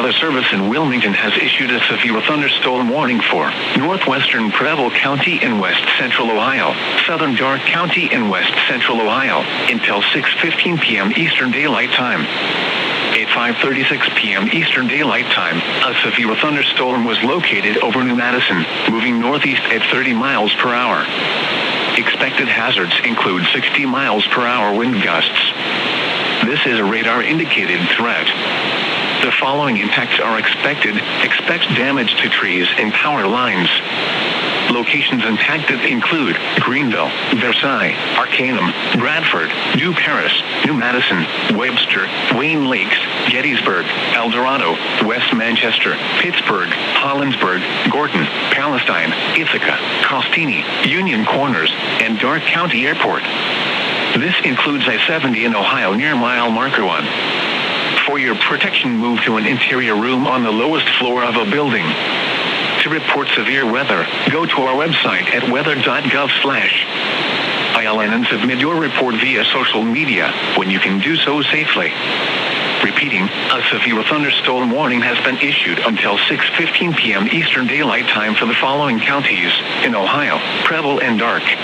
Weather Service in Wilmington has issued a severe thunderstorm warning for northwestern Preble County in west central Ohio, southern Darke County in west central Ohio, until 6:15 p.m. Eastern Daylight Time. At 5:36 p.m. Eastern Daylight Time, a severe thunderstorm was located over New Madison, moving northeast at 30 miles per hour. Expected hazards include 60 miles per hour wind gusts. This is a radar-indicated threat. The following impacts are expected. Expect damage to trees and power lines. Locations impacted include Greenville, Versailles, Arcanum, Bradford, New Paris, New Madison, Webster, Wayne Lakes, Gettysburg, El Dorado, West Manchester, Pittsburgh, Hollinsburg, Gorton, Palestine, Ithaca, Costini, Union Corners, and Darke County Airport. This includes I-70 in Ohio near mile marker 1. For your protection, move to an interior room on the lowest floor of a building. To report severe weather, go to our website at weather.gov/ILN and submit your report via social media when you can do so safely. Repeating, a severe thunderstorm warning has been issued until 6:15 p.m. Eastern Daylight Time for the following counties in Ohio: Preble and Darke.